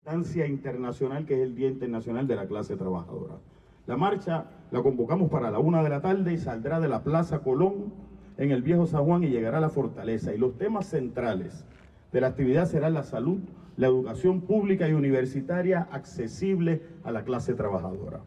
Instancia internacional que es el Día Internacional de la Clase Trabajadora. La marcha la convocamos para la 1 de la tarde y saldrá de la Plaza Colón en el Viejo San Juan y llegará a la Fortaleza. Y los temas centrales de la actividad serán la salud, la educación pública y universitaria accesible a la clase trabajadora.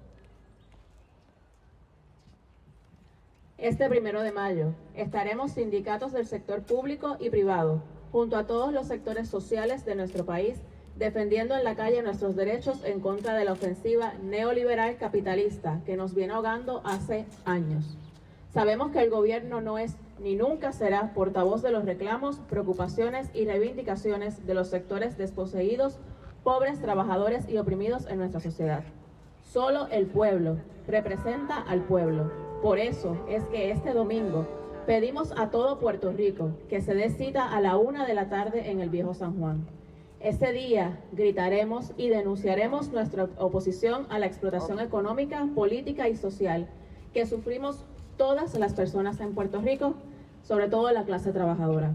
Este 1 de mayo estaremos sindicatos del sector público y privado, junto a todos los sectores sociales de nuestro país, defendiendo en la calle nuestros derechos en contra de la ofensiva neoliberal capitalista que nos viene ahogando hace años. Sabemos que el gobierno no es ni nunca será portavoz de los reclamos, preocupaciones y reivindicaciones de los sectores desposeídos, pobres, trabajadores y oprimidos en nuestra sociedad. Solo el pueblo representa al pueblo. Por eso es que este domingo pedimos a todo Puerto Rico que se dé cita a la 1 de la tarde en el Viejo San Juan. Ese día gritaremos y denunciaremos nuestra oposición a la explotación económica, política y social que sufrimos todas las personas en Puerto Rico, sobre todo la clase trabajadora.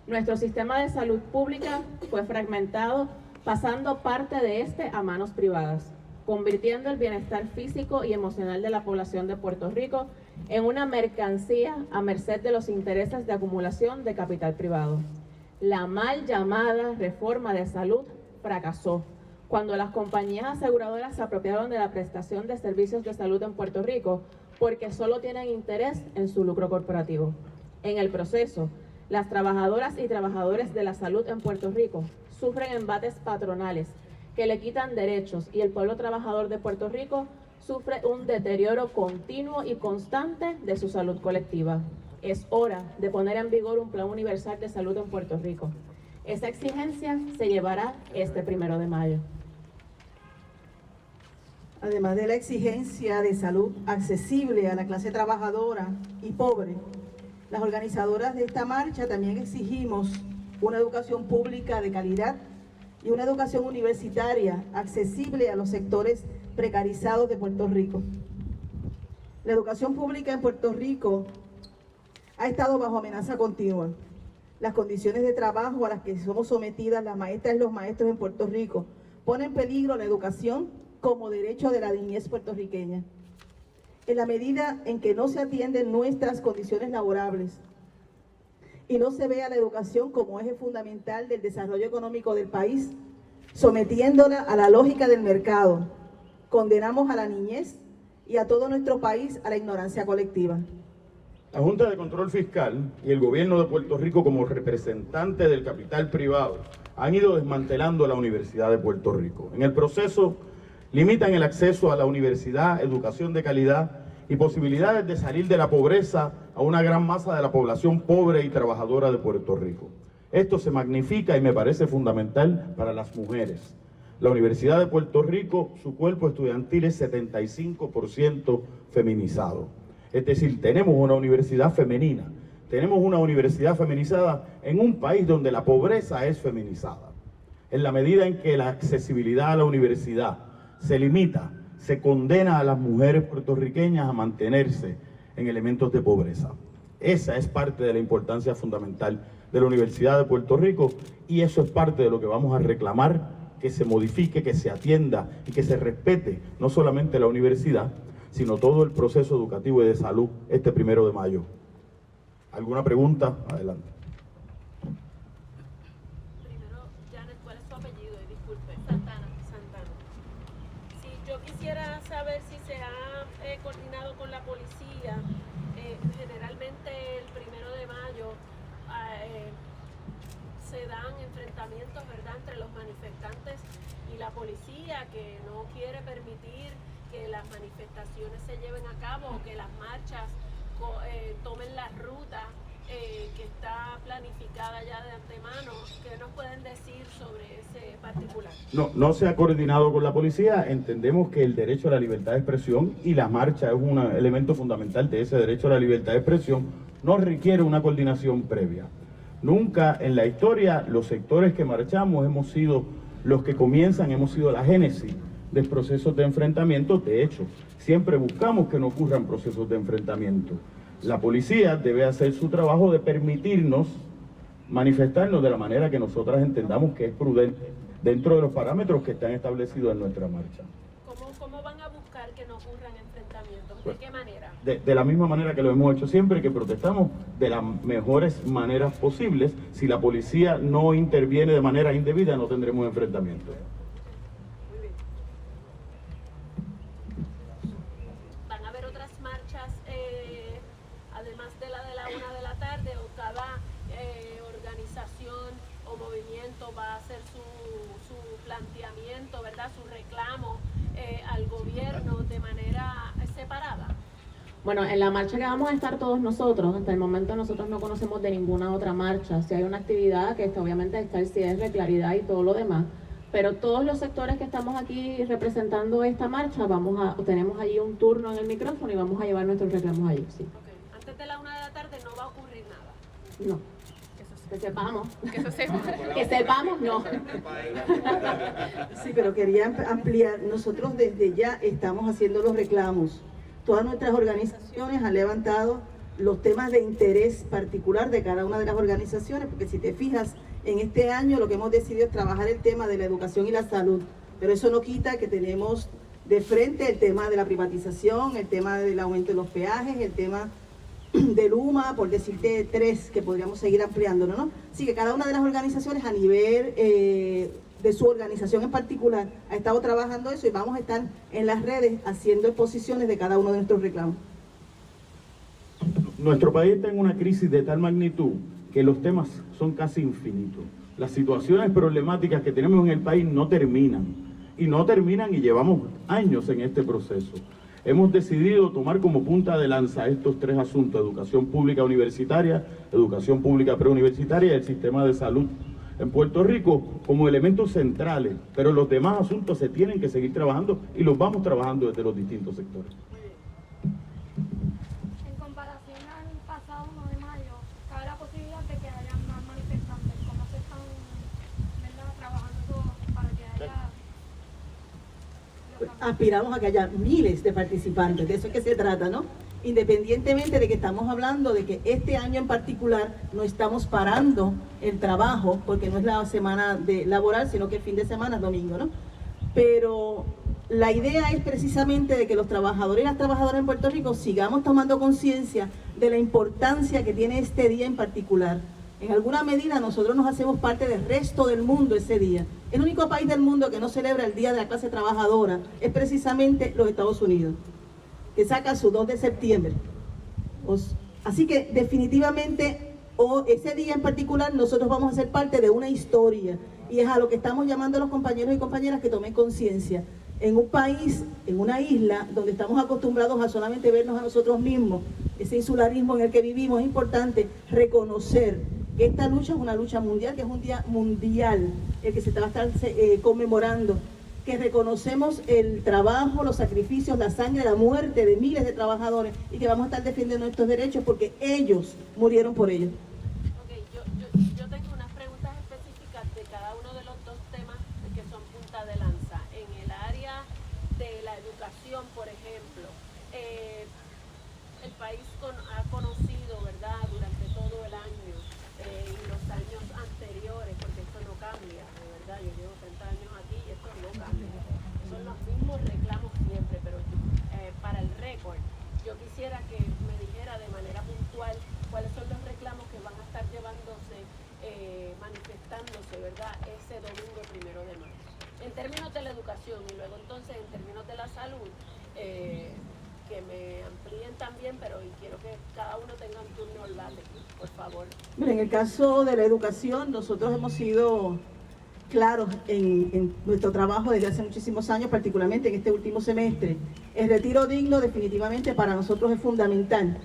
Nuestro sistema de salud pública fue fragmentado, pasando parte de este a manos privadas, convirtiendo el bienestar físico y emocional de la población de Puerto Rico en una mercancía a merced de los intereses de acumulación de capital privado. La mal llamada reforma de salud fracasó cuando las compañías aseguradoras se apropiaron de la prestación de servicios de salud en Puerto Rico porque solo tienen interés en su lucro corporativo. En el proceso, las trabajadoras y trabajadores de la salud en Puerto Rico sufren embates patronales que le quitan derechos y el pueblo trabajador de Puerto Rico sufre un deterioro continuo y constante de su salud colectiva. Es hora de poner en vigor un plan universal de salud en Puerto Rico. Esa exigencia se llevará este 1 de mayo. Además de la exigencia de salud accesible a la clase trabajadora y pobre, las organizadoras de esta marcha también exigimos una educación pública de calidad y una educación universitaria accesible a los sectores precarizados de Puerto Rico. La educación pública en Puerto Rico ha estado bajo amenaza continua. Las condiciones de trabajo a las que somos sometidas las maestras y los maestros en Puerto Rico ponen en peligro la educación como derecho de la niñez puertorriqueña. En la medida en que no se atienden nuestras condiciones laborables y no se ve a la educación como eje fundamental del desarrollo económico del país, sometiéndola a la lógica del mercado, condenamos a la niñez y a todo nuestro país a la ignorancia colectiva. La Junta de Control Fiscal y el gobierno de Puerto Rico como representante del capital privado han ido desmantelando la Universidad de Puerto Rico. En el proceso limitan el acceso a la universidad, educación de calidad y posibilidades de salir de la pobreza a una gran masa de la población pobre y trabajadora de Puerto Rico. Esto se magnifica y me parece fundamental para las mujeres. La Universidad de Puerto Rico, su cuerpo estudiantil es 75% feminizado. Es decir, tenemos una universidad femenina, tenemos una universidad feminizada en un país donde la pobreza es feminizada. En la medida en que la accesibilidad a la universidad se limita, se condena a las mujeres puertorriqueñas a mantenerse en elementos de pobreza. Esa es parte de la importancia fundamental de la Universidad de Puerto Rico y eso es parte de lo que vamos a reclamar, que se modifique, que se atienda y que se respete no solamente la universidad, sino todo el proceso educativo y de salud este 1 de mayo. ¿Alguna pregunta? Adelante. Primero, Janet, ¿cuál es tu apellido? Y disculpe. Santana. Si yo quisiera saber si se ha coordinado con la policía, generalmente el 1 de mayo se dan enfrentamientos, ¿verdad?, entre los manifestantes y la policía, que no quiere permitir que las manifestaciones se lleven a cabo o que las marchas tomen la ruta que está planificada ya de antemano. ¿Qué nos pueden decir sobre ese particular? No se ha coordinado con la policía. Entendemos que el derecho a la libertad de expresión y la marcha es un elemento fundamental de ese derecho a la libertad de expresión. No requiere una coordinación previa. Nunca en la historia los sectores que marchamos hemos sido los que comienzan, hemos sido la génesis de procesos de enfrentamiento. De hecho, siempre buscamos que no ocurran procesos de enfrentamiento. La policía debe hacer su trabajo de permitirnos manifestarnos de la manera que nosotras entendamos que es prudente, dentro de los parámetros que están establecidos en nuestra marcha. ¿Cómo van a buscar que no ocurran enfrentamientos? ¿De qué manera? De la misma manera que lo hemos hecho siempre, que protestamos de las mejores maneras posibles. Si la policía no interviene de manera indebida, no tendremos enfrentamientos. ¿Van a haber otras marchas, además de la 1 de la tarde, o cada organización o movimiento va a hacer su planteamiento, ¿verdad?, su reclamo al gobierno de manera separada? Bueno, en la marcha que vamos a estar todos nosotros, hasta el momento nosotros no conocemos de ninguna otra marcha. Si hay una actividad que obviamente está el cierre, claridad y todo lo demás, pero todos los sectores que estamos aquí representando esta marcha, tenemos allí un turno en el micrófono y vamos a llevar nuestros reclamos allí, sí. Okay. Antes de la 1 de la tarde no va a ocurrir nada. No. Que sepamos. Que sepamos, no. Sí, pero quería ampliar. Nosotros desde ya estamos haciendo los reclamos. Todas nuestras organizaciones han levantado los temas de interés particular de cada una de las organizaciones, porque si te fijas, en este año lo que hemos decidido es trabajar el tema de la educación y la salud, pero eso no quita que tenemos de frente el tema de la privatización, el tema del aumento de los peajes, el tema del UMA, por decirte 3, que podríamos seguir ampliándolo, ¿no? Así que cada una de las organizaciones a nivel de su organización en particular ha estado trabajando eso y vamos a estar en las redes haciendo exposiciones de cada uno de nuestros reclamos. Nuestro país está en una crisis de tal magnitud que los temas son casi infinitos. Las situaciones problemáticas que tenemos en el país no terminan, y llevamos años en este proceso. Hemos decidido tomar como punta de lanza estos 3 asuntos: educación pública universitaria, educación pública preuniversitaria y el sistema de salud en Puerto Rico como elementos centrales, pero los demás asuntos se tienen que seguir trabajando y los vamos trabajando desde los distintos sectores. En comparación al pasado 1 de mayo, ¿cabe la posibilidad de que haya más manifestantes? ¿Cómo se están, ¿verdad?, trabajando para que haya...? Aspiramos a que haya miles de participantes, de eso es que se trata, ¿no? Independientemente de que estamos hablando de que este año en particular no estamos parando el trabajo, porque no es la semana laboral, sino que el fin de semana es domingo, ¿no? Pero la idea es precisamente de que los trabajadores y las trabajadoras en Puerto Rico sigamos tomando conciencia de la importancia que tiene este día en particular. En alguna medida nosotros nos hacemos parte del resto del mundo ese día. El único país del mundo que no celebra el Día de la Clase Trabajadora es precisamente los Estados Unidos, que saca su 2 de septiembre. Así que definitivamente, ese día en particular, nosotros vamos a ser parte de una historia, y es a lo que estamos llamando a los compañeros y compañeras que tomen conciencia. En un país, en una isla, donde estamos acostumbrados a solamente vernos a nosotros mismos, ese insularismo en el que vivimos, es importante reconocer que esta lucha es una lucha mundial, que es un día mundial, el que se va a estar conmemorando, que reconocemos el trabajo, los sacrificios, la sangre, la muerte de miles de trabajadores, y que vamos a estar defendiendo nuestros derechos porque ellos murieron por ellos. Okay, yo tengo unas preguntas específicas de cada uno de los 2 temas que son punta de lanza. En el área de la educación, por ejemplo, el país ha conocido, ¿verdad?, durante todo el año y los años anteriores, porque esto no cambia, de verdad, yo llevo 30 años aquí y esto no cambia. Son los mismos reclamos siempre, pero para el récord, yo quisiera que me dijera de manera puntual cuáles son los reclamos que van a estar llevándose, manifestándose, ¿verdad?, ese domingo 1 de mayo. En términos de la educación y luego entonces en términos de la salud, que me amplíen también, pero quiero que cada uno tenga un turno hablable, por favor. Bueno, en el caso de la educación, nosotros hemos sido claros en nuestro trabajo desde hace muchísimos años, particularmente en este último semestre. El retiro digno definitivamente para nosotros es fundamental.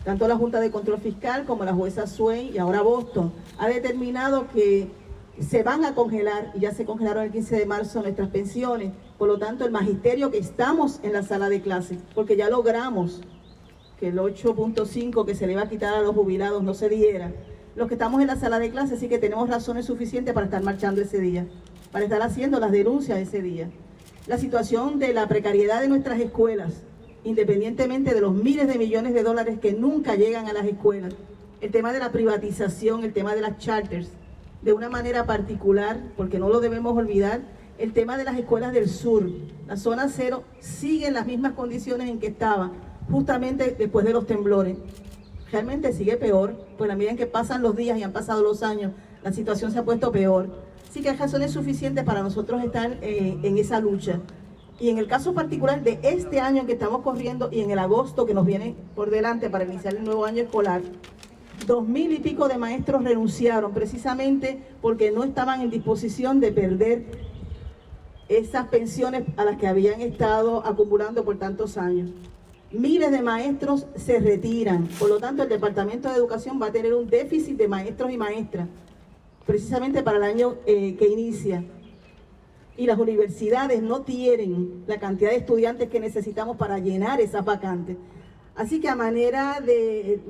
Tanto la Junta de Control Fiscal como la jueza Swain y ahora Boston ha determinado que se van a congelar, y ya se congelaron el 15 de marzo nuestras pensiones. Por lo tanto, el magisterio que estamos en la sala de clases, porque ya logramos que el 8.5 que se le iba a quitar a los jubilados no se diera, los que estamos en la sala de clases sí que tenemos razones suficientes para estar marchando ese día, para estar haciendo las denuncias ese día. La situación de la precariedad de nuestras escuelas, independientemente de los miles de millones de dólares que nunca llegan a las escuelas, el tema de la privatización, el tema de las charters, de una manera particular, porque no lo debemos olvidar, el tema de las escuelas del sur. La zona cero sigue en las mismas condiciones en que estaba justamente después de los temblores. Realmente sigue peor, pues a medida en que pasan los días y han pasado los años, la situación se ha puesto peor. Así que hay razones suficientes para nosotros estar en esa lucha. Y en el caso particular de este año en que estamos corriendo y en el agosto que nos viene por delante para iniciar el nuevo año escolar, 2,000 y pico de maestros renunciaron precisamente porque no estaban en disposición de perder esas pensiones a las que habían estado acumulando por tantos años. Miles de maestros se retiran, por lo tanto el Departamento de Educación va a tener un déficit de maestros y maestras, precisamente para el año que inicia. Y las universidades no tienen la cantidad de estudiantes que necesitamos para llenar esas vacantes. Así que a manera de...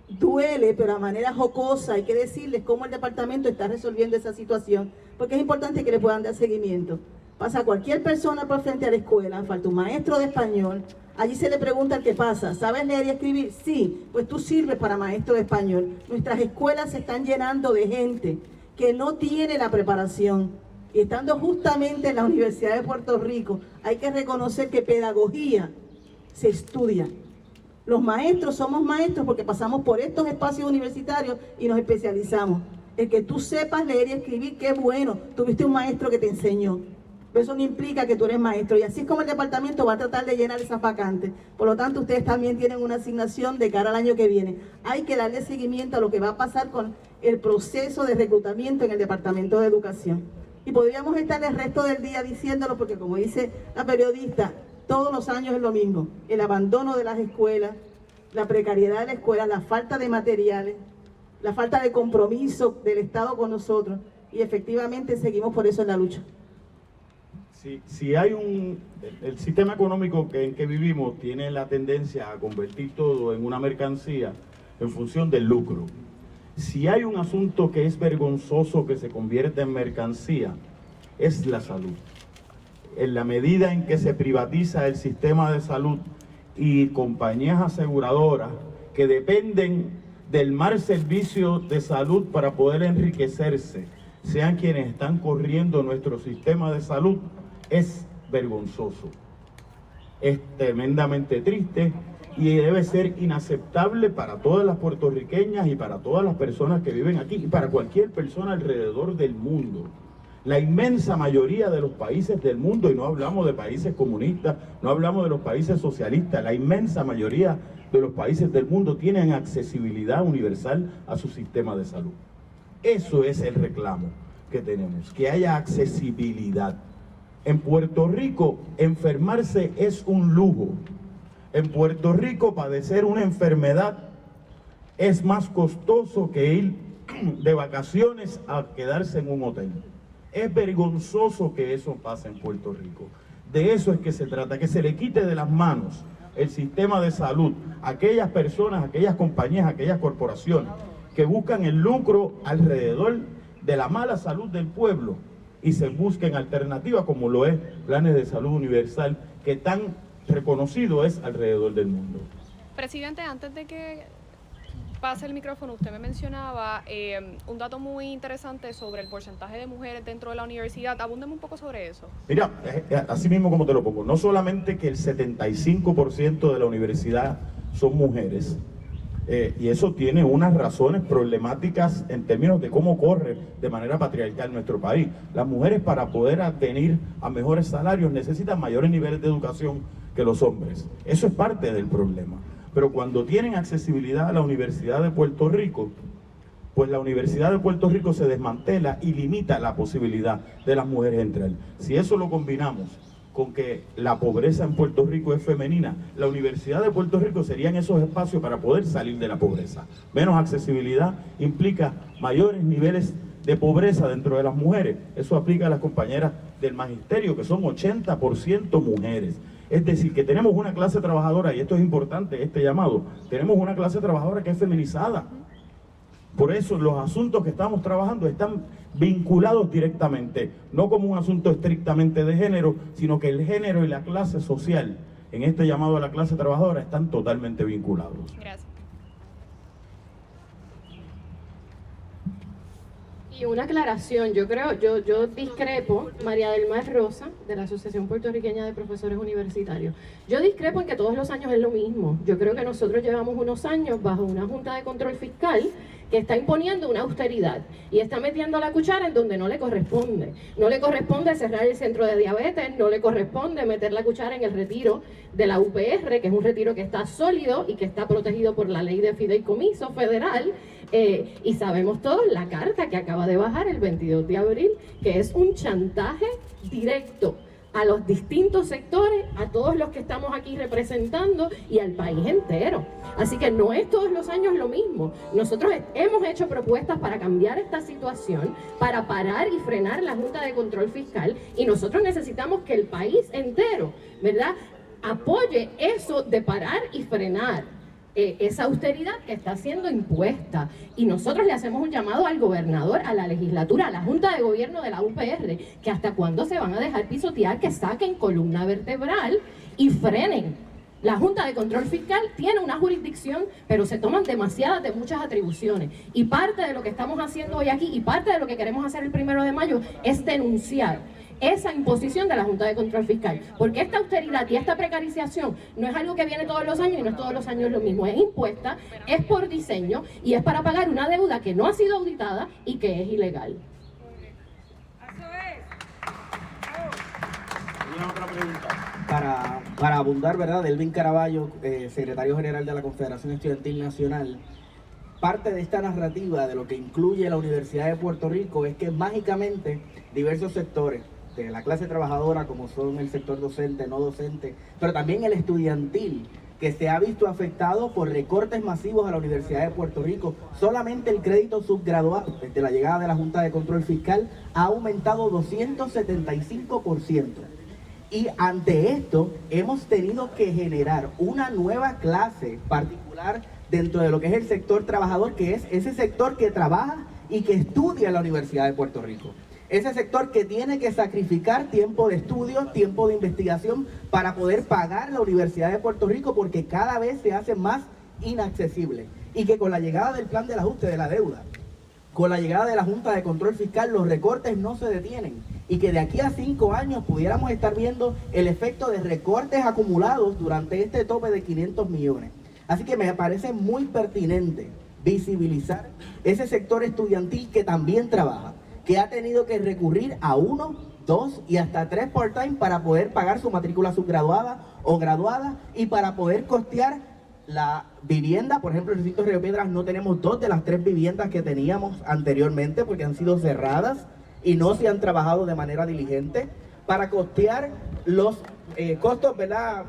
duele, pero a manera jocosa hay que decirles cómo el departamento está resolviendo esa situación, porque es importante que le puedan dar seguimiento. Pasa cualquier persona por frente a la escuela, falta un maestro de español, allí se le pregunta qué pasa, ¿sabes leer y escribir? Sí, pues tú sirves para maestro de español. Nuestras escuelas se están llenando de gente que no tiene la preparación. Y estando justamente en la Universidad de Puerto Rico, hay que reconocer que pedagogía se estudia. Los maestros somos maestros porque pasamos por estos espacios universitarios y nos especializamos. El que tú sepas leer y escribir, qué bueno, tuviste un maestro que te enseñó. Pero eso no implica que tú eres maestro. Y así es como el departamento va a tratar de llenar esas vacantes. Por lo tanto, ustedes también tienen una asignación de cara al año que viene. Hay que darle seguimiento a lo que va a pasar con el proceso de reclutamiento en el Departamento de Educación. Y podríamos estar el resto del día diciéndolo porque, como dice la periodista, todos los años es lo mismo. El abandono de las escuelas, la precariedad de la escuela, la falta de materiales, la falta de compromiso del Estado con nosotros. Y efectivamente seguimos por eso en la lucha. Si hay el sistema económico en que vivimos tiene la tendencia a convertir todo en una mercancía en función del lucro. Si hay un asunto que es vergonzoso que se convierte en mercancía, es la salud. En la medida en que se privatiza el sistema de salud y compañías aseguradoras que dependen del mal servicio de salud para poder enriquecerse, sean quienes están corriendo nuestro sistema de salud, es vergonzoso. Es tremendamente triste y debe ser inaceptable para todas las puertorriqueñas y para todas las personas que viven aquí y para cualquier persona alrededor del mundo. La inmensa mayoría de los países del mundo, y no hablamos de países comunistas, no hablamos de los países socialistas, la inmensa mayoría de los países del mundo tienen accesibilidad universal a su sistema de salud. Eso es el reclamo que tenemos, que haya accesibilidad. En Puerto Rico, enfermarse es un lujo. En Puerto Rico, padecer una enfermedad es más costoso que ir de vacaciones a quedarse en un hotel. Es vergonzoso que eso pase en Puerto Rico. De eso es que se trata, que se le quite de las manos el sistema de salud a aquellas personas, aquellas compañías, aquellas corporaciones que buscan el lucro alrededor de la mala salud del pueblo y se busquen alternativas como lo es planes de salud universal que tan reconocido es alrededor del mundo. Presidente, antes de que pase el micrófono, usted me mencionaba un dato muy interesante sobre el porcentaje de mujeres dentro de la universidad. Abúndeme un poco sobre eso. Mira, así mismo como te lo pongo, no solamente que el 75% de la universidad son mujeres, y eso tiene unas razones problemáticas en términos de cómo corre de manera patriarcal nuestro país. Las mujeres, para poder advenir a mejores salarios, necesitan mayores niveles de educación que los hombres. Eso es parte del problema. Pero cuando tienen accesibilidad a la Universidad de Puerto Rico, pues la Universidad de Puerto Rico se desmantela y limita la posibilidad de las mujeres entrar. Si eso lo combinamos con que la pobreza en Puerto Rico es femenina, la Universidad de Puerto Rico serían esos espacios para poder salir de la pobreza. Menos accesibilidad implica mayores niveles de pobreza dentro de las mujeres. Eso aplica a las compañeras del magisterio, que son 80% mujeres. Es decir, que tenemos una clase trabajadora, y esto es importante, este llamado, tenemos una clase trabajadora que es feminizada. Por eso los asuntos que estamos trabajando están vinculados directamente, no como un asunto estrictamente de género, sino que el género y la clase social, en este llamado a la clase trabajadora, están totalmente vinculados. Gracias. Y una aclaración, yo discrepo, María del Mar Rosa, de la Asociación Puertorriqueña de Profesores Universitarios. Yo discrepo en que todos los años es lo mismo. Yo creo que nosotros llevamos unos años bajo una Junta de Control Fiscal que está imponiendo una austeridad y está metiendo la cuchara en donde no le corresponde. No le corresponde cerrar el centro de diabetes, no le corresponde meter la cuchara en el retiro de la UPR, que es un retiro que está sólido y que está protegido por la ley de fideicomiso federal. Y sabemos todos la carta que acaba de bajar el 22 de abril, que es un chantaje directo a los distintos sectores, a todos los que estamos aquí representando y al país entero. Así que no es todos los años lo mismo. Nosotros hemos hecho propuestas para cambiar esta situación, para parar y frenar la Junta de Control Fiscal, y nosotros necesitamos que el país entero, ¿verdad?, apoye eso de parar y frenar esa austeridad que está siendo impuesta. Y nosotros le hacemos un llamado al gobernador, a la legislatura, a la Junta de Gobierno de la UPR, que hasta cuándo se van a dejar pisotear, que saquen columna vertebral y frenen. La Junta de Control Fiscal tiene una jurisdicción, pero se toman demasiadas de muchas atribuciones. Y parte de lo que estamos haciendo hoy aquí, y parte de lo que queremos hacer el 1 de mayo, es denunciar esa imposición de la Junta de Control Fiscal, porque esta austeridad y esta precarización no es algo que viene todos los años y no es todos los años lo mismo, es impuesta, es por diseño y es para pagar una deuda que no ha sido auditada y que es ilegal. ¿Alguna otra pregunta? Para abundar, ¿verdad?, Elvin Caraballo, secretario general de la Confederación Estudiantil Nacional, parte de esta narrativa de lo que incluye la Universidad de Puerto Rico es que mágicamente diversos sectores de la clase trabajadora, como son el sector docente, no docente, pero también el estudiantil, que se ha visto afectado por recortes masivos a la Universidad de Puerto Rico. Solamente el crédito subgraduado, desde la llegada de la Junta de Control Fiscal, ha aumentado 275%. Y ante esto, hemos tenido que generar una nueva clase particular dentro de lo que es el sector trabajador, que es ese sector que trabaja y que estudia en la Universidad de Puerto Rico. Ese sector que tiene que sacrificar tiempo de estudio, tiempo de investigación para poder pagar la Universidad de Puerto Rico, porque cada vez se hace más inaccesible. Y que con la llegada del plan del ajuste de la deuda, con la llegada de la Junta de Control Fiscal, los recortes no se detienen. Y que de aquí a 5 años pudiéramos estar viendo el efecto de recortes acumulados durante este tope de 500 millones. Así que me parece muy pertinente visibilizar ese sector estudiantil que también trabaja, que ha tenido que recurrir a 1, 2 y hasta 3 part-time para poder pagar su matrícula subgraduada o graduada y para poder costear la vivienda. Por ejemplo, en el recinto de Río Piedras no tenemos 2 de las 3 viviendas que teníamos anteriormente porque han sido cerradas y no se han trabajado de manera diligente para costear los costos, ¿verdad?,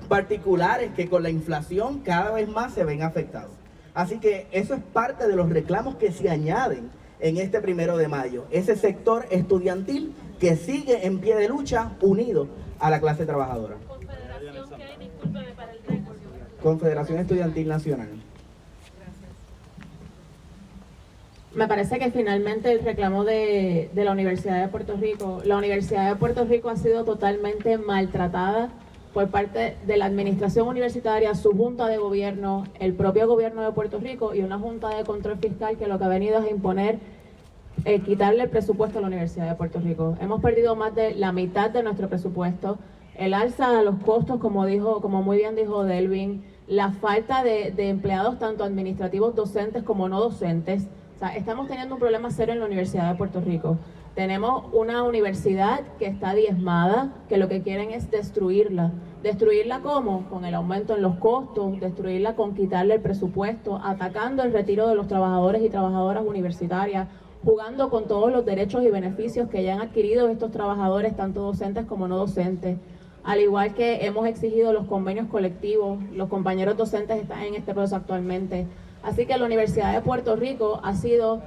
particulares que con la inflación cada vez más se ven afectados. Así que eso es parte de los reclamos que se añaden en este 1 de mayo. Ese sector estudiantil que sigue en pie de lucha, unido a la clase trabajadora. Confederación, que hay, discúlpeme para el récord. Confederación Estudiantil Nacional. Me parece que finalmente el reclamo de la Universidad de Puerto Rico, la Universidad de Puerto Rico ha sido totalmente maltratada por parte de la administración universitaria, su junta de gobierno, el propio gobierno de Puerto Rico y una junta de control fiscal que lo que ha venido es imponer, quitarle el presupuesto a la Universidad de Puerto Rico. Hemos perdido más de la mitad de nuestro presupuesto, el alza a los costos, como muy bien dijo Delvin, la falta de empleados tanto administrativos, docentes como no docentes. O sea, estamos teniendo un problema serio en la Universidad de Puerto Rico. Tenemos una universidad que está diezmada, que lo que quieren es destruirla. ¿Destruirla cómo? Con el aumento en los costos, destruirla con quitarle el presupuesto, atacando el retiro de los trabajadores y trabajadoras universitarias, jugando con todos los derechos y beneficios que ya han adquirido estos trabajadores, tanto docentes como no docentes. Al igual que hemos exigido los convenios colectivos, los compañeros docentes están en este proceso actualmente. Así que la Universidad de Puerto Rico ha sido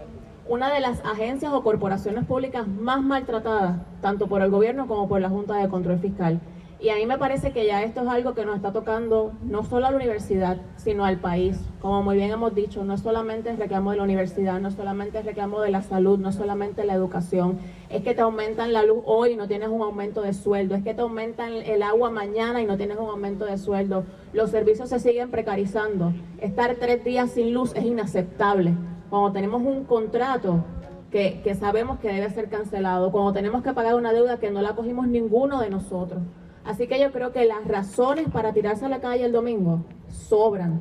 una de las agencias o corporaciones públicas más maltratadas, tanto por el gobierno como por la Junta de Control Fiscal. Y a mí me parece que ya esto es algo que nos está tocando no solo a la universidad, sino al país. Como muy bien hemos dicho, no es solamente el reclamo de la universidad, no es solamente el reclamo de la salud, no es solamente la educación. Es que te aumentan la luz hoy y no tienes un aumento de sueldo. Es que te aumentan el agua mañana y no tienes un aumento de sueldo. Los servicios se siguen precarizando. Estar 3 días sin luz es inaceptable. Cuando tenemos un contrato que sabemos que debe ser cancelado, cuando tenemos que pagar una deuda que no la cogimos ninguno de nosotros. Así que yo creo que las razones para tirarse a la calle el domingo sobran.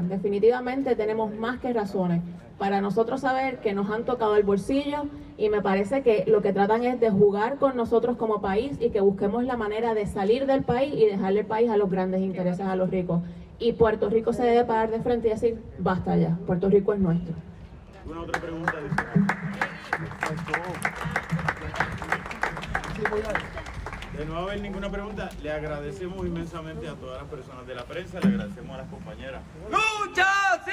Definitivamente tenemos más que razones para nosotros saber que nos han tocado el bolsillo, y me parece que lo que tratan es de jugar con nosotros como país y que busquemos la manera de salir del país y dejarle el país a los grandes intereses, a los ricos. Y Puerto Rico se debe parar de frente y decir, basta ya, Puerto Rico es nuestro. ¿Alguna otra pregunta adicional? De no haber ninguna pregunta, le agradecemos inmensamente a todas las personas de la prensa, le agradecemos a las compañeras. ¡Lucha sí!